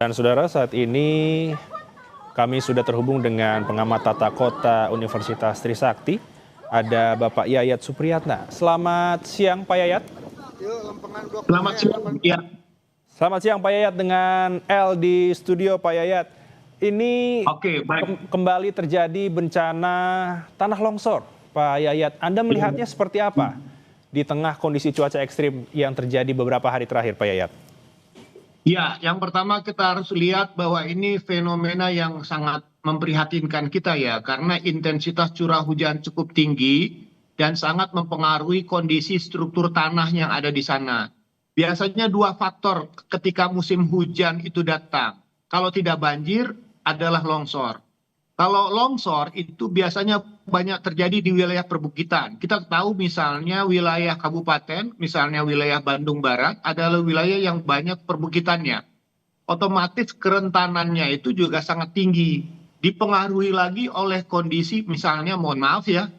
Dan saudara, saat ini kami sudah terhubung dengan pengamat tata kota Universitas Trisakti. Ada Bapak Yayat Supriyatna. Selamat siang Pak Yayat. Selamat siang. Ya. Selamat siang Pak Yayat, dengan L di studio Pak Yayat. Ini kembali terjadi bencana tanah longsor Pak Yayat. Anda melihatnya seperti apa di tengah kondisi cuaca ekstrim yang terjadi beberapa hari terakhir Pak Yayat? Ya, yang pertama kita harus lihat bahwa ini fenomena yang sangat memprihatinkan kita ya, karena intensitas curah hujan cukup tinggi dan sangat mempengaruhi kondisi struktur tanah yang ada di sana. Biasanya dua faktor ketika musim hujan itu datang. Kalau tidak banjir adalah longsor. Kalau longsor itu biasanya banyak terjadi di wilayah perbukitan. Kita tahu misalnya wilayah kabupaten, misalnya wilayah Bandung Barat adalah wilayah yang banyak perbukitannya. Otomatis kerentanannya itu juga sangat tinggi. Dipengaruhi lagi oleh kondisi misalnya, mohon maaf ya,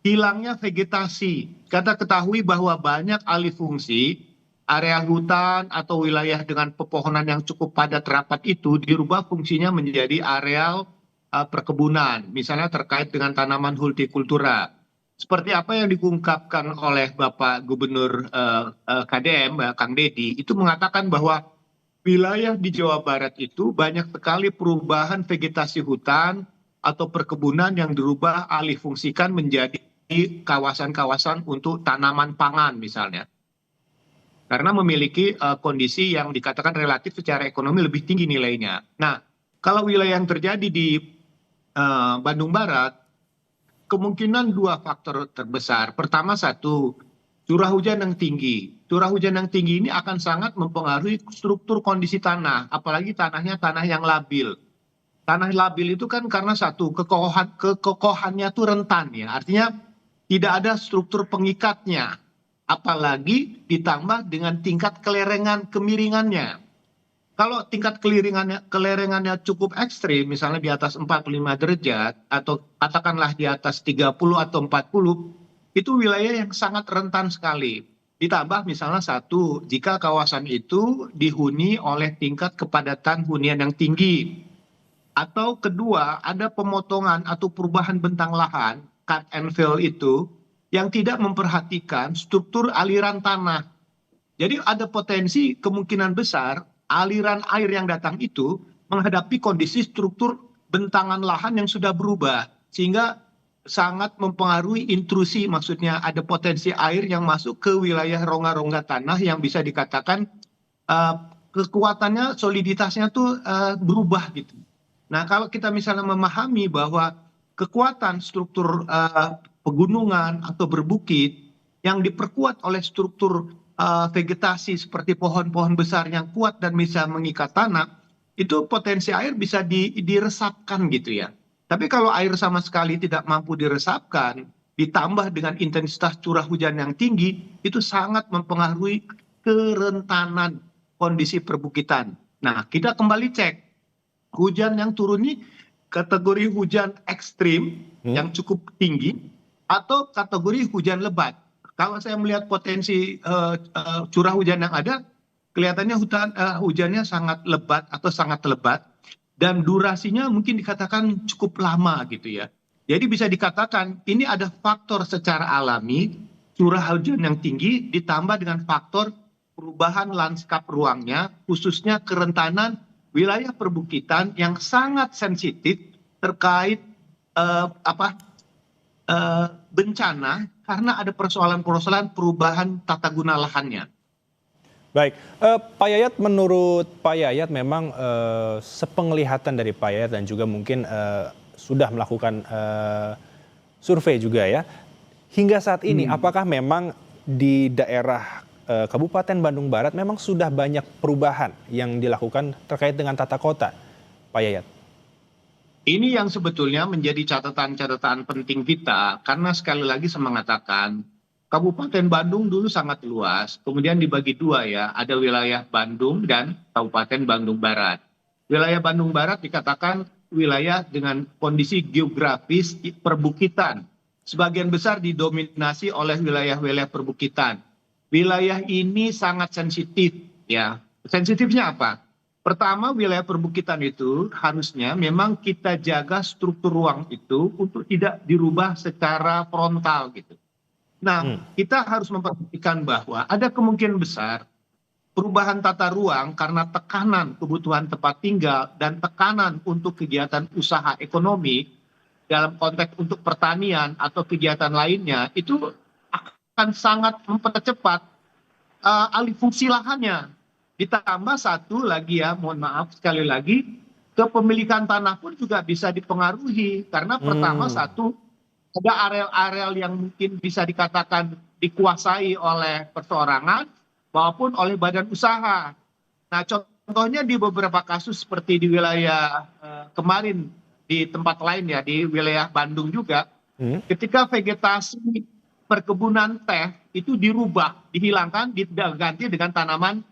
hilangnya vegetasi. Kita ketahui bahwa banyak alih fungsi area hutan atau wilayah dengan pepohonan yang cukup padat rapat itu dirubah fungsinya menjadi areal perkebunan, misalnya terkait dengan tanaman hortikultura. Seperti apa yang diungkapkan oleh Bapak Gubernur KDM, Kang Deddy, itu mengatakan bahwa wilayah di Jawa Barat itu banyak sekali perubahan vegetasi hutan atau perkebunan yang dirubah alih fungsikan menjadi kawasan-kawasan untuk tanaman pangan misalnya. Karena memiliki kondisi yang dikatakan relatif secara ekonomi lebih tinggi nilainya. Nah, kalau wilayah yang terjadi di Bandung Barat, kemungkinan dua faktor terbesar. Pertama, satu, curah hujan yang tinggi. Curah hujan yang tinggi ini akan sangat mempengaruhi struktur kondisi tanah, apalagi tanahnya tanah yang labil. Tanah labil itu kan karena satu, kekokohannya itu rentan ya, artinya tidak ada struktur pengikatnya, apalagi ditambah dengan tingkat kemiringannya. Kalau tingkat kelerengannya cukup ekstrim, misalnya di atas 45 derajat, atau katakanlah di atas 30 atau 40, itu wilayah yang sangat rentan sekali. Ditambah misalnya satu, jika kawasan itu dihuni oleh tingkat kepadatan hunian yang tinggi. Atau kedua, ada pemotongan atau perubahan bentang lahan, cut and fill itu, yang tidak memperhatikan struktur aliran tanah. Jadi ada potensi kemungkinan besar aliran air yang datang itu menghadapi kondisi struktur bentangan lahan yang sudah berubah, sehingga sangat mempengaruhi intrusi, maksudnya ada potensi air yang masuk ke wilayah rongga-rongga tanah yang bisa dikatakan kekuatannya, soliditasnya tuh berubah gitu. Nah, kalau kita misalnya memahami bahwa kekuatan struktur pegunungan atau berbukit yang diperkuat oleh struktur vegetasi seperti pohon-pohon besar yang kuat dan bisa mengikat tanah, itu potensi air bisa diresapkan gitu ya. Tapi kalau air sama sekali tidak mampu diresapkan, ditambah dengan intensitas curah hujan yang tinggi, itu sangat mempengaruhi kerentanan kondisi perbukitan. Nah, kita kembali cek, hujan yang turun ini kategori hujan ekstrim yang cukup tinggi atau kategori hujan lebat. Kalau saya melihat potensi curah hujan yang ada, kelihatannya hujannya sangat lebat atau sangat lebat, dan durasinya mungkin dikatakan cukup lama gitu ya. Jadi bisa dikatakan ini ada faktor secara alami, curah hujan yang tinggi ditambah dengan faktor perubahan lanskap ruangnya, khususnya kerentanan wilayah perbukitan yang sangat sensitif terkait bencana, karena ada persoalan-persoalan perubahan tata guna lahannya. Baik, Pak Yayat, menurut Pak Yayat memang sepenglihatan dari Pak Yayat dan juga mungkin sudah melakukan survei juga ya, hingga saat ini apakah memang di daerah Kabupaten Bandung Barat memang sudah banyak perubahan yang dilakukan terkait dengan tata kota, Pak Yayat? Ini yang sebetulnya menjadi catatan-catatan penting kita, karena sekali lagi saya mengatakan Kabupaten Bandung dulu sangat luas, kemudian dibagi dua ya, ada wilayah Bandung dan Kabupaten Bandung Barat. Wilayah Bandung Barat dikatakan wilayah dengan kondisi geografis perbukitan, sebagian besar didominasi oleh wilayah-wilayah perbukitan. Wilayah ini sangat sensitif ya. Sensitifnya apa? Pertama, wilayah perbukitan itu harusnya memang kita jaga struktur ruang itu untuk tidak dirubah secara frontal gitu. Nah, Hmm. kita harus memperhatikan bahwa ada kemungkinan besar perubahan tata ruang karena tekanan kebutuhan tempat tinggal dan tekanan untuk kegiatan usaha ekonomi dalam konteks untuk pertanian atau kegiatan lainnya itu akan sangat mempercepat alih fungsi lahannya. Ditambah satu lagi ya, mohon maaf sekali lagi, kepemilikan tanah pun juga bisa dipengaruhi. Karena pertama Hmm. satu, ada areal-areal yang mungkin bisa dikatakan dikuasai oleh perseorangan maupun oleh badan usaha. Nah, contohnya di beberapa kasus seperti di wilayah kemarin di tempat lain ya, di wilayah Bandung juga, Hmm. ketika vegetasi perkebunan teh itu dirubah, dihilangkan, diganti dengan tanaman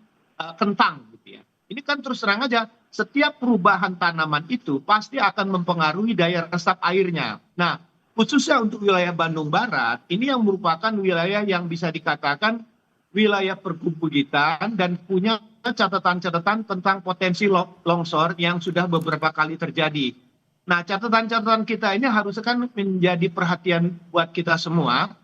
kentang gitu ya. Ini kan terus terang aja, setiap perubahan tanaman itu pasti akan mempengaruhi daya resap airnya. Nah, khususnya untuk wilayah Bandung Barat, ini yang merupakan wilayah yang bisa dikatakan wilayah perbukitan dan punya catatan-catatan tentang potensi longsor yang sudah beberapa kali terjadi. Nah, catatan-catatan kita ini harusnya kan menjadi perhatian buat kita semua.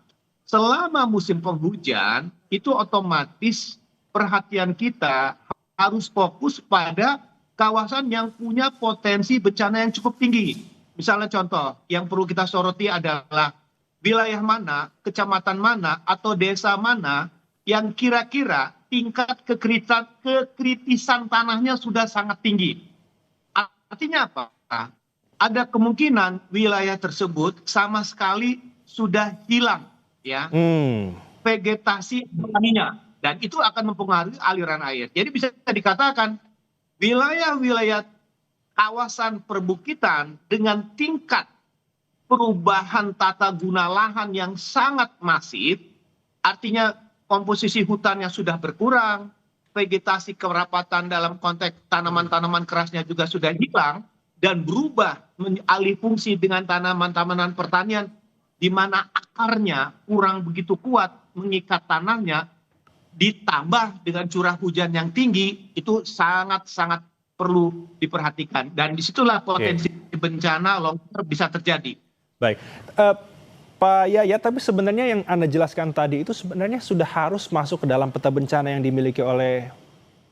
Selama musim penghujan, itu otomatis perhatian kita harus fokus pada kawasan yang punya potensi bencana yang cukup tinggi. Misalnya contoh, yang perlu kita soroti adalah wilayah mana, kecamatan mana, atau desa mana yang kira-kira tingkat kekritisan tanahnya sudah sangat tinggi. Artinya apa? Ada kemungkinan wilayah tersebut sama sekali sudah hilang ya Hmm. vegetasi alaminya dan itu akan mempengaruhi aliran air. Jadi bisa dikatakan wilayah-wilayah kawasan perbukitan dengan tingkat perubahan tata guna lahan yang sangat masif, artinya komposisi hutannya sudah berkurang, vegetasi kerapatan dalam konteks tanaman-tanaman kerasnya juga sudah hilang, dan berubah alih fungsi dengan tanaman-tanaman pertanian, di mana akarnya kurang begitu kuat mengikat tanahnya, ditambah dengan curah hujan yang tinggi, itu sangat-sangat perlu diperhatikan. Dan disitulah Oke. potensi bencana longsor bisa terjadi. Baik. Eh, Pak Yayat, tapi sebenarnya yang Anda jelaskan tadi itu sebenarnya sudah harus masuk ke dalam peta bencana yang dimiliki oleh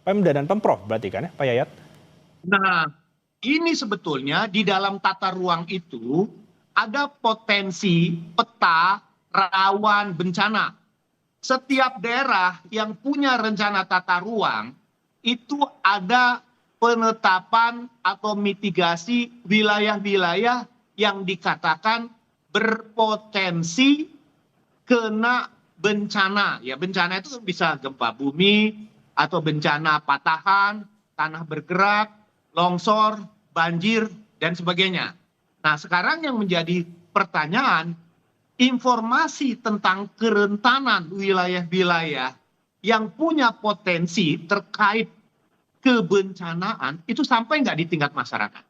Pemda dan Pemprov berarti kan ya, Pak Yayat? Nah, ini sebetulnya di dalam tata ruang itu ada potensi peta rawan bencana. Setiap daerah yang punya rencana tata ruang itu ada penetapan atau mitigasi wilayah-wilayah yang dikatakan berpotensi kena bencana. Ya, bencana itu bisa gempa bumi atau bencana patahan, tanah bergerak, longsor, banjir, dan sebagainya. Nah, sekarang yang menjadi pertanyaan, informasi tentang kerentanan wilayah-wilayah yang punya potensi terkait kebencanaan itu sampai nggak di tingkat masyarakat.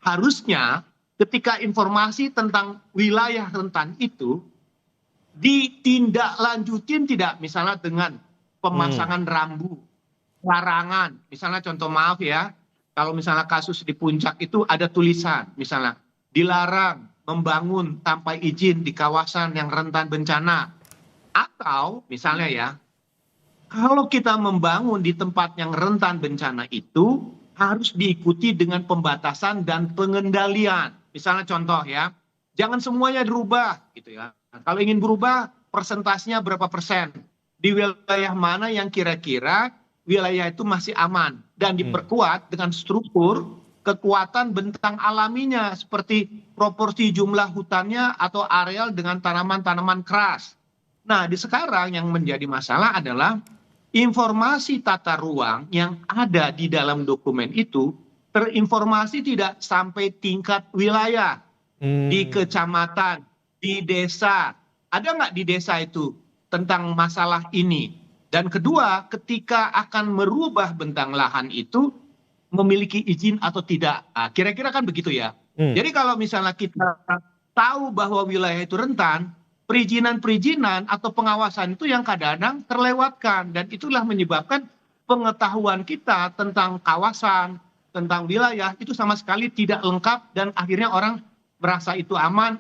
Harusnya ketika informasi tentang wilayah rentan itu ditindaklanjutin tidak, misalnya dengan Hmm. pemasangan rambu, larangan, misalnya contoh maaf ya, kalau misalnya kasus di puncak itu ada tulisan, misalnya dilarang membangun tanpa izin di kawasan yang rentan bencana, atau misalnya ya, kalau kita membangun di tempat yang rentan bencana itu harus diikuti dengan pembatasan dan pengendalian. Misalnya contoh ya, jangan semuanya dirubah gitu ya. Kalau ingin berubah, persentasenya berapa persen? Di wilayah mana yang kira-kira wilayah itu masih aman dan Hmm. diperkuat dengan struktur kekuatan bentang alaminya seperti proporsi jumlah hutannya atau areal dengan tanaman-tanaman keras. Nah, di sekarang yang menjadi masalah adalah informasi tata ruang yang ada di dalam dokumen itu terinformasi tidak sampai tingkat wilayah, di Hmm. kecamatan, di desa. Ada nggak di desa itu tentang masalah ini? Dan kedua, ketika akan merubah bentang lahan itu memiliki izin atau tidak. Nah, kira-kira kan begitu ya. Hmm. Jadi kalau misalnya kita tahu bahwa wilayah itu rentan, perizinan-perizinan atau pengawasan itu yang kadang-kadang terlewatkan dan itulah menyebabkan pengetahuan kita tentang kawasan, tentang wilayah itu sama sekali tidak lengkap dan akhirnya orang merasa itu aman,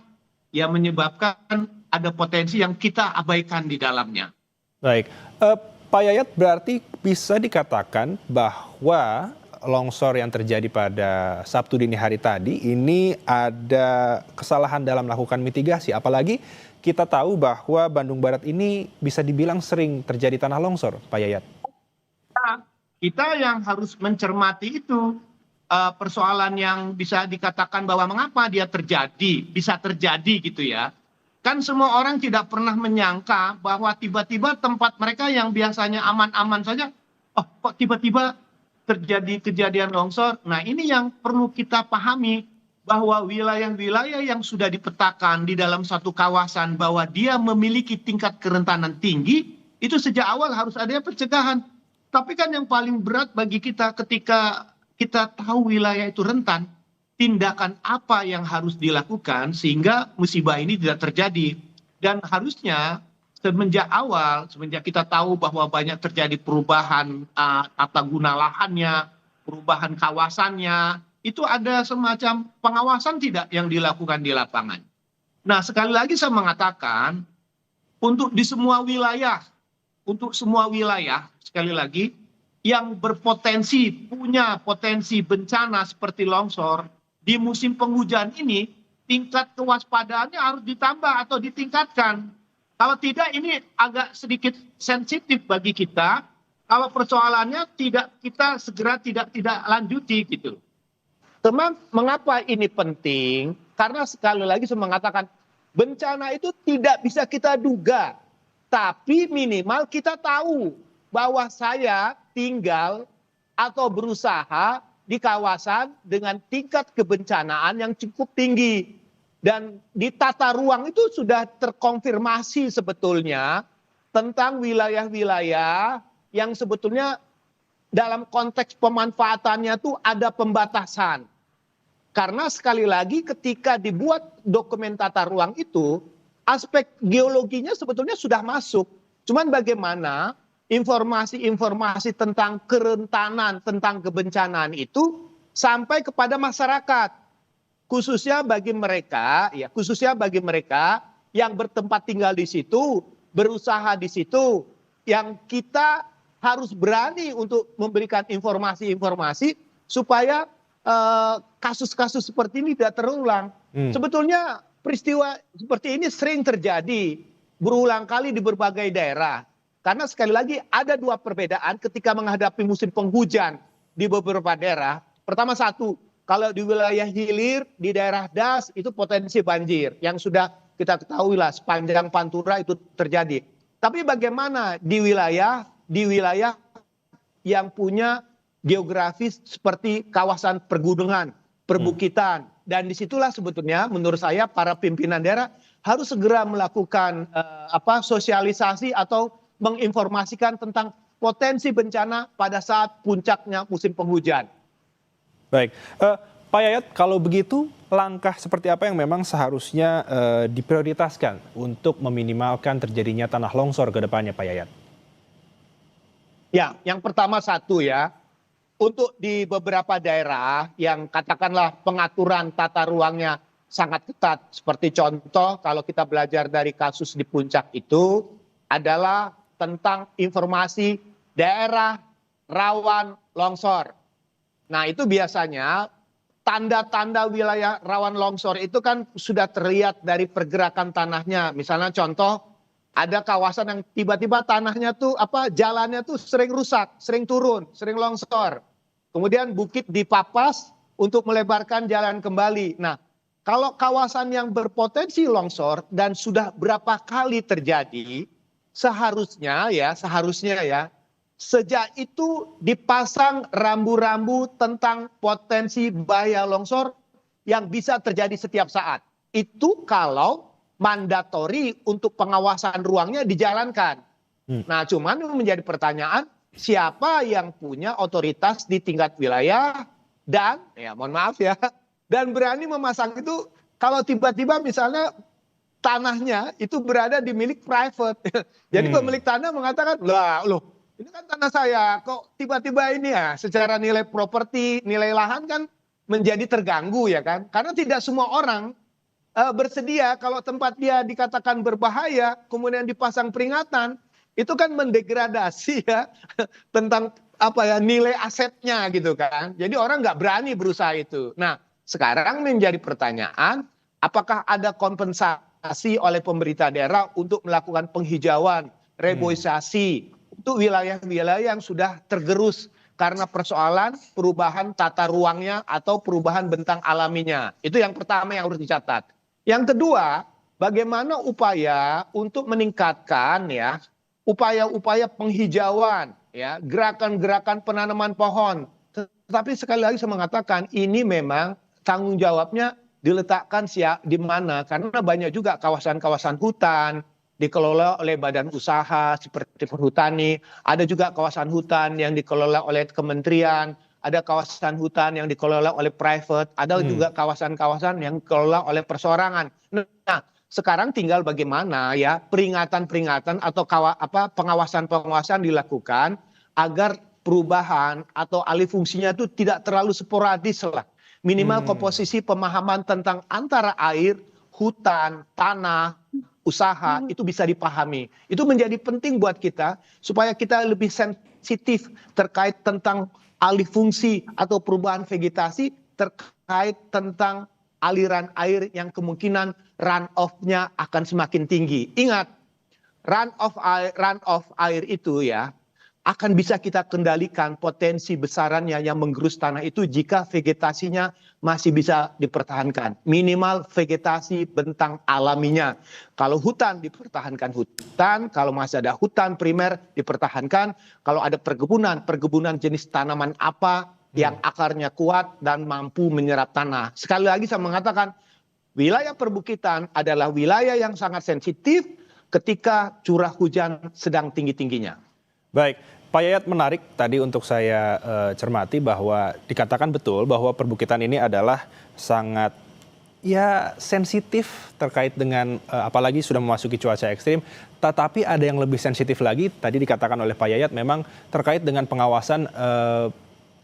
ya menyebabkan ada potensi yang kita abaikan di dalamnya. Baik, Pak Yayat berarti bisa dikatakan bahwa longsor yang terjadi pada Sabtu dini hari tadi ini ada kesalahan dalam melakukan mitigasi. Apalagi kita tahu bahwa Bandung Barat ini bisa dibilang sering terjadi tanah longsor, Pak Yayat. Nah, kita yang harus mencermati itu persoalan yang bisa dikatakan bahwa mengapa dia terjadi, bisa terjadi gitu ya. Kan semua orang tidak pernah menyangka bahwa tiba-tiba tempat mereka yang biasanya aman-aman saja, oh kok tiba-tiba terjadi kejadian longsor. Nah ini yang perlu kita pahami bahwa wilayah-wilayah yang sudah dipetakan di dalam satu kawasan bahwa dia memiliki tingkat kerentanan tinggi, itu sejak awal harus ada pencegahan. Tapi kan yang paling berat bagi kita ketika kita tahu wilayah itu rentan, tindakan apa yang harus dilakukan sehingga musibah ini tidak terjadi. Dan harusnya semenjak awal, semenjak kita tahu bahwa banyak terjadi perubahan tata guna lahannya, perubahan kawasannya, itu ada semacam pengawasan tidak yang dilakukan di lapangan. Nah sekali lagi saya mengatakan, untuk semua wilayah, sekali lagi, yang berpotensi, punya potensi bencana seperti longsor, di musim penghujan ini tingkat kewaspadaannya harus ditambah atau ditingkatkan. Kalau tidak ini agak sedikit sensitif bagi kita. Kalau persoalannya kita segera tidak lanjuti gitu. Teman, mengapa ini penting? Karena sekali lagi saya mengatakan bencana itu tidak bisa kita duga. Tapi minimal kita tahu bahwa saya tinggal atau berusaha di kawasan dengan tingkat kebencanaan yang cukup tinggi. Dan di tata ruang itu sudah terkonfirmasi sebetulnya tentang wilayah-wilayah yang sebetulnya dalam konteks pemanfaatannya itu ada pembatasan. Karena sekali lagi ketika dibuat dokumen tata ruang itu, aspek geologinya sebetulnya sudah masuk. Cuman bagaimana informasi-informasi tentang kerentanan, tentang kebencanaan itu sampai kepada masyarakat, khususnya bagi mereka yang bertempat tinggal di situ, berusaha di situ, yang kita harus berani untuk memberikan informasi-informasi supaya kasus-kasus seperti ini tidak terulang. Sebetulnya peristiwa seperti ini sering terjadi berulang kali di berbagai daerah. Karena sekali lagi ada dua perbedaan ketika menghadapi musim penghujan di beberapa daerah. Pertama satu, kalau di wilayah hilir, di daerah das itu potensi banjir. Yang sudah kita ketahui lah sepanjang Pantura itu terjadi. Tapi bagaimana di wilayah yang punya geografis seperti kawasan pergunungan, perbukitan. Dan disitulah sebetulnya menurut saya para pimpinan daerah harus segera melakukan sosialisasi atau menginformasikan tentang potensi bencana pada saat puncaknya musim penghujan. Baik, Pak Yayat, kalau begitu langkah seperti apa yang memang seharusnya diprioritaskan untuk meminimalkan terjadinya tanah longsor ke depannya, Pak Yayat? Ya, yang pertama satu ya, untuk di beberapa daerah yang katakanlah pengaturan tata ruangnya sangat ketat. Seperti contoh kalau kita belajar dari kasus di puncak itu adalah tentang informasi daerah rawan longsor. Nah itu biasanya tanda-tanda wilayah rawan longsor itu kan sudah terlihat dari pergerakan tanahnya. Misalnya contoh ada kawasan yang tiba-tiba tanahnya tuh jalannya tuh sering rusak, sering turun, sering longsor. Kemudian bukit dipapas untuk melebarkan jalan kembali. Nah kalau kawasan yang berpotensi longsor dan sudah berapa kali terjadi, seharusnya ya sejak itu dipasang rambu-rambu tentang potensi bahaya longsor yang bisa terjadi setiap saat. Itu kalau mandatori untuk pengawasan ruangnya dijalankan. Nah cuman menjadi pertanyaan, siapa yang punya otoritas di tingkat wilayah dan ya mohon maaf ya, dan berani memasang itu kalau tiba-tiba misalnya tanahnya itu berada di milik private. Jadi pemilik tanah mengatakan, loh ini kan tanah saya, kok tiba-tiba ini ya secara nilai properti, nilai lahan kan menjadi terganggu ya kan? Karena tidak semua orang bersedia kalau tempat dia dikatakan berbahaya, kemudian dipasang peringatan, itu kan mendegradasi ya tentang apa ya nilai asetnya gitu kan. Jadi orang nggak berani berusaha itu. Nah, sekarang menjadi pertanyaan, apakah ada kompensasi oleh pemerintah daerah untuk melakukan penghijauan, reboisasi untuk wilayah-wilayah yang sudah tergerus karena persoalan perubahan tata ruangnya atau perubahan bentang alaminya. Itu yang pertama yang harus dicatat. Yang kedua, bagaimana upaya untuk meningkatkan ya upaya-upaya penghijauan ya, gerakan-gerakan penanaman pohon. Tetapi sekali lagi saya mengatakan ini memang tanggung jawabnya diletakkan di mana, karena banyak juga kawasan-kawasan hutan dikelola oleh badan usaha seperti perhutani, ada juga kawasan hutan yang dikelola oleh kementerian, ada kawasan hutan yang dikelola oleh private, ada juga kawasan-kawasan yang dikelola oleh perseorangan. Nah, sekarang tinggal bagaimana ya peringatan-peringatan atau pengawasan-pengawasan dilakukan agar perubahan atau alih fungsinya itu tidak terlalu sporadis lah. Minimal komposisi pemahaman tentang antara air, hutan, tanah, usaha itu bisa dipahami. Itu menjadi penting buat kita supaya kita lebih sensitif terkait tentang alih fungsi atau perubahan vegetasi, terkait tentang aliran air yang kemungkinan run off-nya akan semakin tinggi. Ingat, run off air itu ya akan bisa kita kendalikan potensi besarannya yang menggerus tanah itu jika vegetasinya masih bisa dipertahankan. Minimal vegetasi bentang alaminya. Kalau hutan dipertahankan hutan, kalau masih ada hutan primer dipertahankan, kalau ada perkebunan jenis tanaman apa yang akarnya kuat dan mampu menyerap tanah. Sekali lagi saya mengatakan, wilayah perbukitan adalah wilayah yang sangat sensitif ketika curah hujan sedang tinggi-tingginya. Baik, Pak Yayat, menarik tadi untuk saya cermati bahwa dikatakan betul bahwa perbukitan ini adalah sangat ya sensitif terkait dengan apalagi sudah memasuki cuaca ekstrim. Tetapi ada yang lebih sensitif lagi, tadi dikatakan oleh Pak Yayat memang terkait dengan pengawasan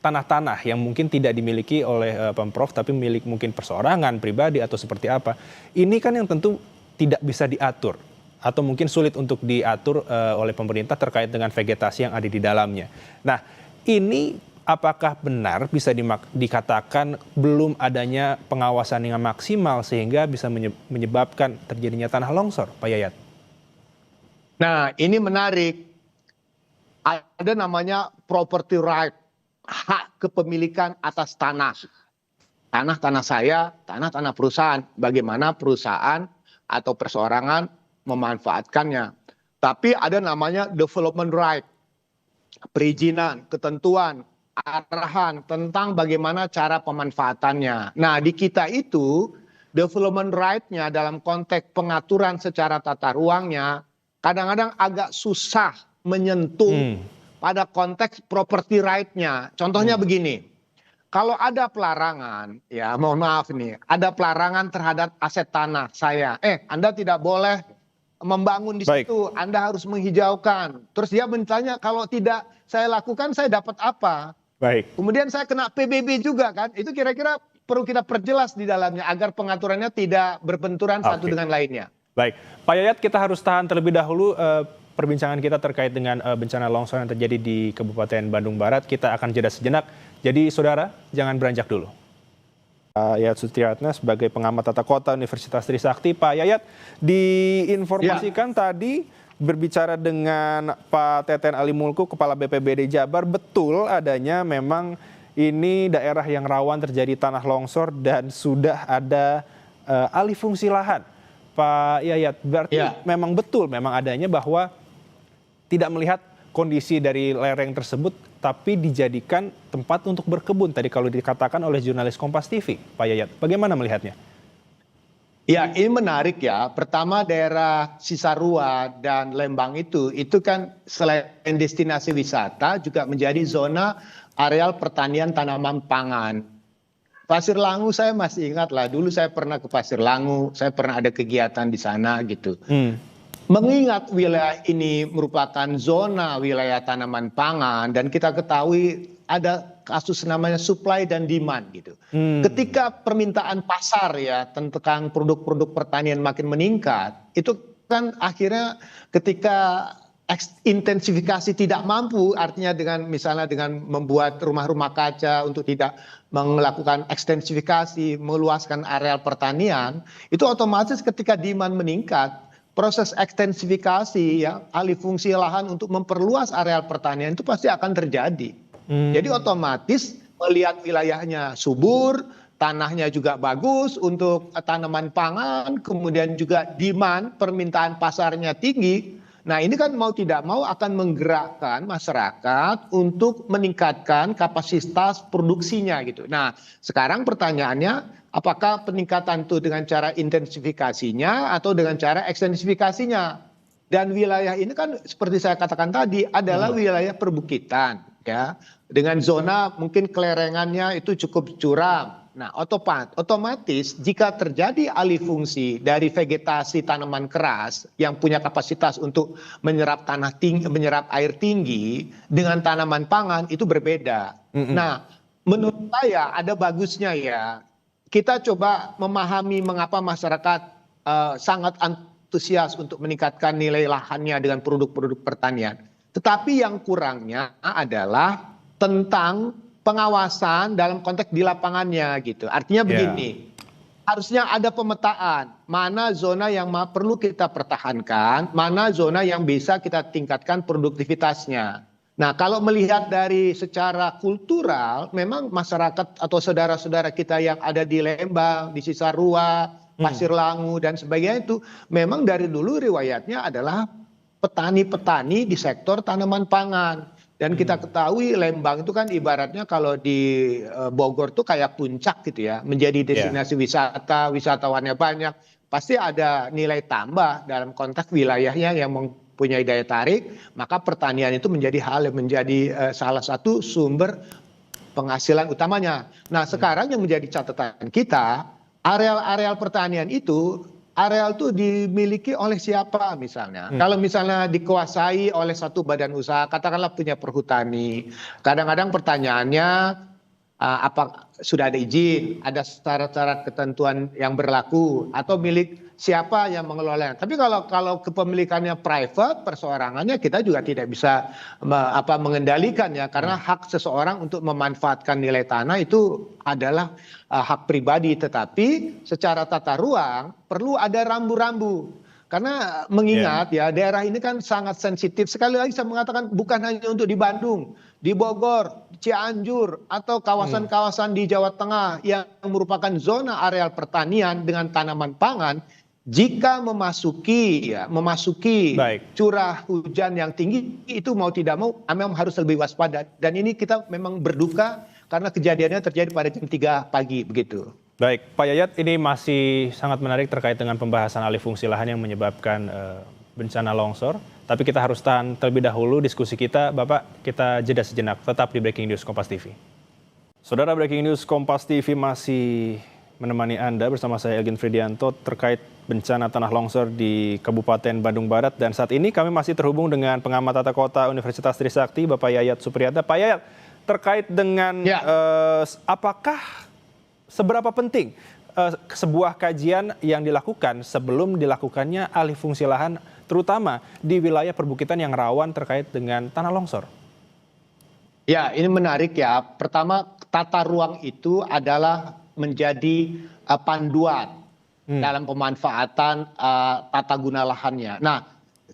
tanah-tanah yang mungkin tidak dimiliki oleh Pemprov tapi milik mungkin perseorangan, pribadi atau seperti apa. Ini kan yang tentu tidak bisa diatur atau mungkin sulit untuk diatur oleh pemerintah terkait dengan vegetasi yang ada di dalamnya. Nah, ini apakah benar bisa dikatakan belum adanya pengawasan yang maksimal sehingga bisa menyebabkan terjadinya tanah longsor, Pak Yayat? Nah, ini menarik. Ada namanya property right, hak kepemilikan atas tanah. Tanah-tanah saya, tanah-tanah perusahaan. Bagaimana perusahaan atau perseorangan memanfaatkannya. Tapi ada namanya development right, perizinan, ketentuan, arahan tentang bagaimana cara pemanfaatannya. Nah, di kita itu development right-nya dalam konteks pengaturan secara tata ruangnya kadang-kadang agak susah menyentuh pada konteks property right-nya. Contohnya begini. Kalau ada pelarangan, ya mohon maaf nih, ada pelarangan terhadap aset tanah saya. Anda tidak boleh membangun di situ, Anda harus menghijaukan. Terus dia bertanya, kalau tidak saya lakukan, saya dapat apa? Baik. Kemudian saya kena PBB juga kan. Itu kira-kira perlu kita perjelas di dalamnya agar pengaturannya tidak berbenturan satu dengan lainnya. Baik, Pak Yayat, kita harus tahan terlebih dahulu perbincangan kita terkait dengan bencana longsor yang terjadi di Kabupaten Bandung Barat. Kita akan jeda sejenak. Jadi saudara, jangan beranjak dulu. Yayat Supriyatna sebagai pengamat tata kota Universitas Trisakti. Pak Yayat, diinformasikan tadi berbicara dengan Pak Teten Ali Mulku, Kepala BPBD Jabar, betul adanya memang ini daerah yang rawan terjadi tanah longsor dan sudah ada alih fungsi lahan. Pak Yayat, berarti memang betul memang adanya bahwa tidak melihat kondisi dari lereng tersebut, tapi dijadikan tempat untuk berkebun. Tadi kalau dikatakan oleh jurnalis Kompas TV, Pak Yayat, bagaimana melihatnya? Ya, ini menarik ya. Pertama, daerah Cisarua dan Lembang itu kan selain destinasi wisata juga menjadi zona areal pertanian tanaman pangan. Pasir Langu saya masih ingat lah, dulu saya pernah ke Pasir Langu, saya pernah ada kegiatan di sana gitu. Mengingat wilayah ini merupakan zona wilayah tanaman pangan dan kita ketahui ada kasus namanya supply dan demand gitu. Ketika permintaan pasar ya tentang produk-produk pertanian makin meningkat, itu kan akhirnya ketika intensifikasi tidak mampu, artinya dengan misalnya dengan membuat rumah-rumah kaca untuk tidak melakukan ekstensifikasi, meluaskan areal pertanian, itu otomatis ketika demand meningkat, proses ekstensifikasi ya alih fungsi lahan untuk memperluas areal pertanian itu pasti akan terjadi. Jadi otomatis melihat wilayahnya subur, tanahnya juga bagus untuk tanaman pangan, kemudian juga demand permintaan pasarnya tinggi. Nah ini kan mau tidak mau akan menggerakkan masyarakat untuk meningkatkan kapasitas produksinya gitu. Nah sekarang pertanyaannya apakah peningkatan itu dengan cara intensifikasinya atau dengan cara ekstensifikasinya? Dan wilayah ini kan seperti saya katakan tadi adalah wilayah perbukitan ya. Dengan zona mungkin kelerengannya itu cukup curam. Nah, otomatis jika terjadi alih fungsi dari vegetasi tanaman keras yang punya kapasitas untuk menyerap tanah tinggi, menyerap air tinggi dengan tanaman pangan itu berbeda. Nah, menurut saya ada bagusnya ya. Kita coba memahami mengapa masyarakat sangat antusias untuk meningkatkan nilai lahannya dengan produk-produk pertanian. Tetapi yang kurangnya adalah tentang pengawasan dalam konteks di lapangannya gitu. Artinya begini, harusnya ada pemetaan mana zona yang perlu kita pertahankan, mana zona yang bisa kita tingkatkan produktivitasnya. Nah kalau melihat dari secara kultural, memang masyarakat atau saudara-saudara kita yang ada di Lembang, di Cisarua, Pasir Langu dan sebagainya itu memang dari dulu riwayatnya adalah petani-petani di sektor tanaman pangan. Dan kita ketahui Lembang itu kan ibaratnya kalau di Bogor tuh kayak puncak gitu ya. Menjadi destinasi wisata, wisatawannya banyak. Pasti ada nilai tambah dalam konteks wilayahnya yang mempunyai daya tarik. Maka pertanian itu menjadi hal yang menjadi salah satu sumber penghasilan utamanya. Nah sekarang yang menjadi catatan kita, areal-areal pertanian itu areal itu dimiliki oleh siapa misalnya. Kalau misalnya dikuasai oleh satu badan usaha, katakanlah punya perhutani. Kadang-kadang pertanyaannya apa sudah ada izin, ada syarat-syarat ketentuan yang berlaku atau milik siapa yang mengelolanya. Tapi kalau kepemilikannya private, perseorangannya kita juga tidak bisa mengendalikan ya karena hak seseorang untuk memanfaatkan nilai tanah itu adalah hak pribadi, tetapi secara tata ruang perlu ada rambu-rambu. Karena mengingat ya daerah ini kan sangat sensitif. Sekali lagi saya mengatakan bukan hanya untuk di Bandung, di Bogor, Cianjur atau kawasan-kawasan di Jawa Tengah yang merupakan zona areal pertanian dengan tanaman pangan, jika memasuki curah hujan yang tinggi itu mau tidak mau memang harus lebih waspada. Dan ini kita memang berduka karena kejadiannya terjadi pada jam 3 pagi begitu. Baik, Pak Yayat, ini masih sangat menarik terkait dengan pembahasan alih fungsi lahan yang menyebabkan bencana longsor. Tapi kita harus tahan terlebih dahulu diskusi kita. Bapak, kita jeda sejenak. Tetap di Breaking News Kompas TV. Saudara, Breaking News Kompas TV masih menemani Anda bersama saya Elgin Fridianto terkait bencana tanah longsor di Kabupaten Bandung Barat. Dan saat ini kami masih terhubung dengan pengamat tata kota Universitas Trisakti, Bapak Yayat Supriyatna. Pak Yayat, terkait dengan apakah seberapa penting sebuah kajian yang dilakukan sebelum dilakukannya alih fungsi lahan, terutama di wilayah perbukitan yang rawan terkait dengan tanah longsor? Ya, ini menarik ya. Pertama, tata ruang itu adalah menjadi panduan dalam pemanfaatan tata guna lahannya. Nah,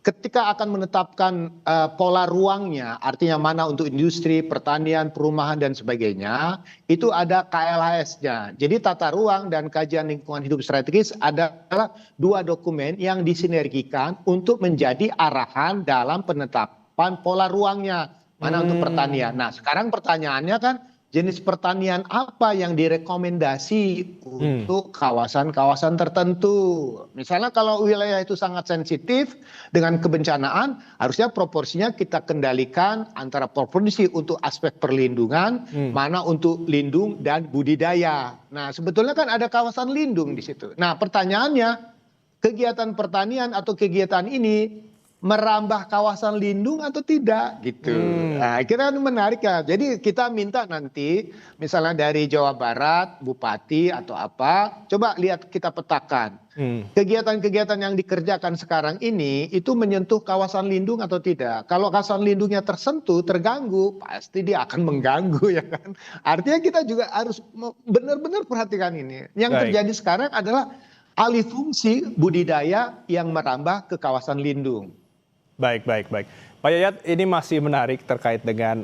ketika akan menetapkan pola ruangnya, artinya mana untuk industri, pertanian, perumahan, dan sebagainya, itu ada KLHS-nya. Jadi tata ruang dan kajian lingkungan hidup strategis adalah dua dokumen yang disinergikan untuk menjadi arahan dalam penetapan pola ruangnya, mana untuk pertanian. Nah, sekarang pertanyaannya kan, jenis pertanian apa yang direkomendasi untuk kawasan-kawasan tertentu. Misalnya kalau wilayah itu sangat sensitif dengan kebencanaan, harusnya proporsinya kita kendalikan antara proporsi untuk aspek perlindungan, mana untuk lindung dan budidaya. Nah sebetulnya kan ada kawasan lindung di situ. Nah pertanyaannya, kegiatan pertanian atau kegiatan ini merambah kawasan lindung atau tidak gitu. Nah, kita kan menarik ya. Jadi kita minta nanti misalnya dari Jawa Barat, bupati atau apa, coba lihat kita petakan. Kegiatan-kegiatan yang dikerjakan sekarang ini itu menyentuh kawasan lindung atau tidak. Kalau kawasan lindungnya tersentuh, terganggu, pasti dia akan mengganggu ya kan. Artinya kita juga harus benar-benar perhatikan ini. Yang terjadi sekarang adalah alih fungsi budidaya yang merambah ke kawasan lindung. Baik. Pak Yayat, ini masih menarik terkait dengan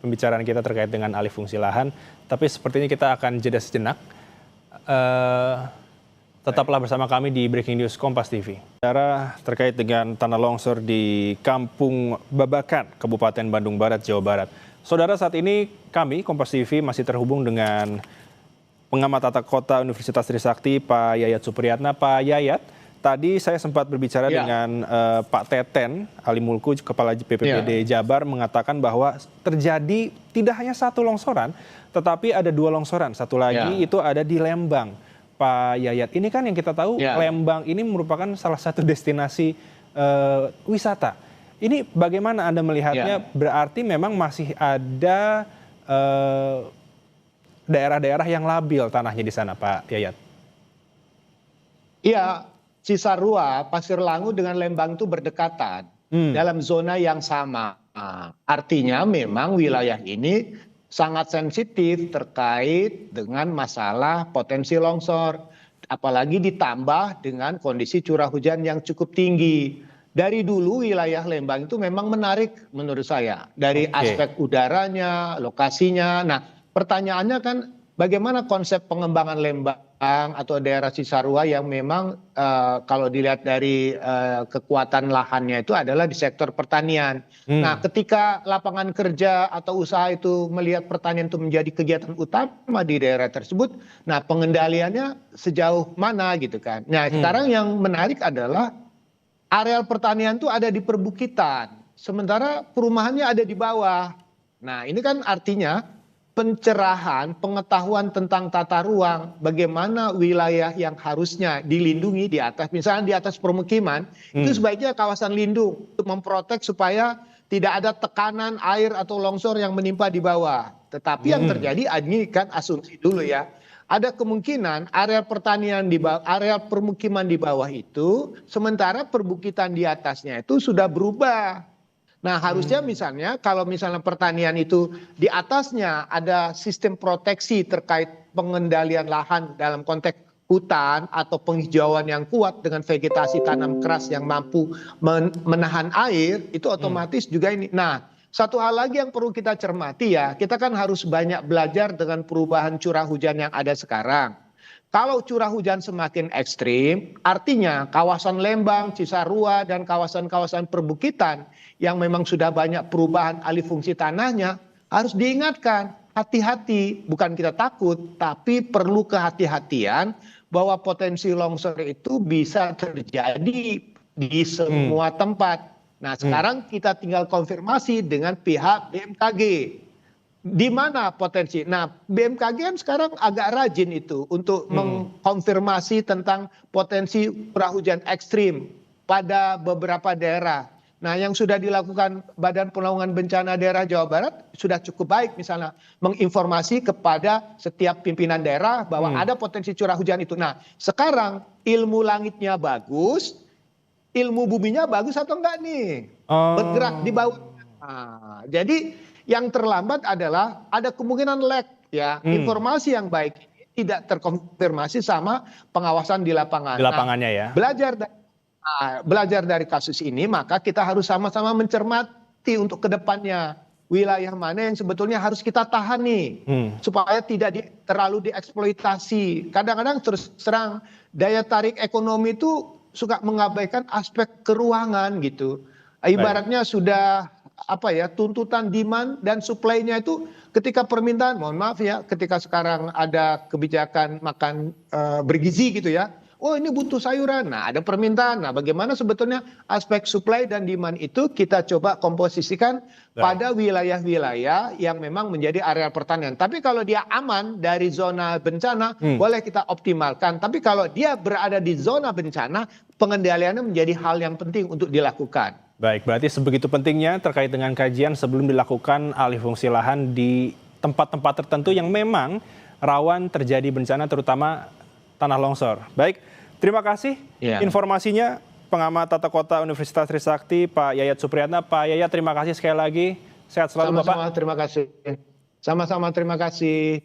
pembicaraan kita terkait dengan alih fungsi lahan. Tapi sepertinya kita akan jeda sejenak. Tetaplah bersama kami di Breaking News Kompas TV. Bicara terkait dengan tanah longsor di Kampung Babakan, Kabupaten Bandung Barat, Jawa Barat. Saudara, saat ini kami, Kompas TV, masih terhubung dengan pengamat tata kota Universitas Trisakti, Pak Yayat Supriyatna. Pak Yayat, tadi saya sempat berbicara dengan Pak Teten Ali Mulku, Kepala BPBD Jabar, mengatakan bahwa terjadi tidak hanya satu longsoran, tetapi ada dua longsoran. Satu lagi itu ada di Lembang. Pak Yayat, ini kan yang kita tahu Lembang ini merupakan salah satu destinasi wisata. Ini bagaimana Anda melihatnya? Berarti memang masih ada daerah-daerah yang labil tanahnya di sana, Pak Yayat. Iya, Cisarua, Pasir Langu dengan Lembang itu berdekatan dalam zona yang sama. Artinya memang wilayah ini sangat sensitif terkait dengan masalah potensi longsor. Apalagi ditambah dengan kondisi curah hujan yang cukup tinggi. Dari dulu wilayah Lembang itu memang menarik menurut saya. Dari aspek udaranya, lokasinya. Nah, pertanyaannya kan bagaimana konsep pengembangan Lembang atau daerah Cisarua yang memang kalau dilihat dari kekuatan lahannya itu adalah di sektor pertanian. Nah, ketika lapangan kerja atau usaha itu melihat pertanian itu menjadi kegiatan utama di daerah tersebut, nah pengendaliannya sejauh mana gitu kan. Nah, sekarang yang menarik adalah areal pertanian itu ada di perbukitan, sementara perumahannya ada di bawah. Nah, ini kan artinya pencerahan, pengetahuan tentang tata ruang, bagaimana wilayah yang harusnya dilindungi di atas, misalnya di atas permukiman, itu sebaiknya kawasan lindung untuk memprotek supaya tidak ada tekanan air atau longsor yang menimpa di bawah. Tetapi yang terjadi, ini kan asumsi dulu ya, ada kemungkinan area pertanian di bawah, area permukiman di bawah itu, sementara perbukitan di atasnya itu sudah berubah. Nah, harusnya misalnya kalau misalnya pertanian itu di atasnya ada sistem proteksi terkait pengendalian lahan dalam konteks hutan atau penghijauan yang kuat dengan vegetasi tanam keras yang mampu menahan air, itu otomatis juga ini. Nah, satu hal lagi yang perlu kita cermati ya, kita kan harus banyak belajar dengan perubahan curah hujan yang ada sekarang. Kalau curah hujan semakin ekstrim, artinya kawasan Lembang, Cisarua, dan kawasan-kawasan perbukitan yang memang sudah banyak perubahan alih fungsi tanahnya, harus diingatkan, hati-hati, bukan kita takut, tapi perlu kehati-hatian bahwa potensi longsor itu bisa terjadi di semua tempat. Nah, sekarang kita tinggal konfirmasi dengan pihak BMKG. Di mana potensi? Nah, BMKG kan sekarang agak rajin itu untuk mengkonfirmasi tentang potensi curah hujan ekstrim pada beberapa daerah. Nah, yang sudah dilakukan Badan Penanggulangan Bencana Daerah Jawa Barat sudah cukup baik, misalnya menginformasi kepada setiap pimpinan daerah bahwa ada potensi curah hujan itu. Nah, sekarang ilmu langitnya bagus, ilmu buminya bagus atau enggak nih? Bergerak di bawah. Nah, jadi yang terlambat adalah ada kemungkinan lag ya, informasi yang baik ini tidak terkonfirmasi sama pengawasan di lapangan. Di lapangannya ya. Belajar dari kasus ini, maka kita harus sama-sama mencermati untuk kedepannya wilayah mana yang sebetulnya harus kita tahan nih, supaya tidak terlalu dieksploitasi. Kadang-kadang terus terang daya tarik ekonomi itu suka mengabaikan aspek keuangan gitu. Ibaratnya sudah tuntutan demand dan supply-nya itu ketika permintaan, mohon maaf ya, ketika sekarang ada kebijakan makan bergizi gitu ya, oh ini butuh sayuran, nah ada permintaan. Nah bagaimana sebetulnya aspek supply dan demand itu kita coba komposisikan pada wilayah-wilayah yang memang menjadi area pertanian. Tapi kalau dia aman dari zona bencana, boleh kita optimalkan. Tapi kalau dia berada di zona bencana, pengendaliannya menjadi hal yang penting untuk dilakukan. Baik, berarti sebegitu pentingnya terkait dengan kajian sebelum dilakukan alih fungsi lahan di tempat-tempat tertentu yang memang rawan terjadi bencana, terutama tanah longsor. Baik, terima kasih informasinya pengamat tata kota Universitas Trisakti, Pak Yayat Supriyatna. Pak Yayat, terima kasih sekali lagi. Sehat selalu, Bapak. Sama-sama, terima kasih. Sama-sama, terima kasih.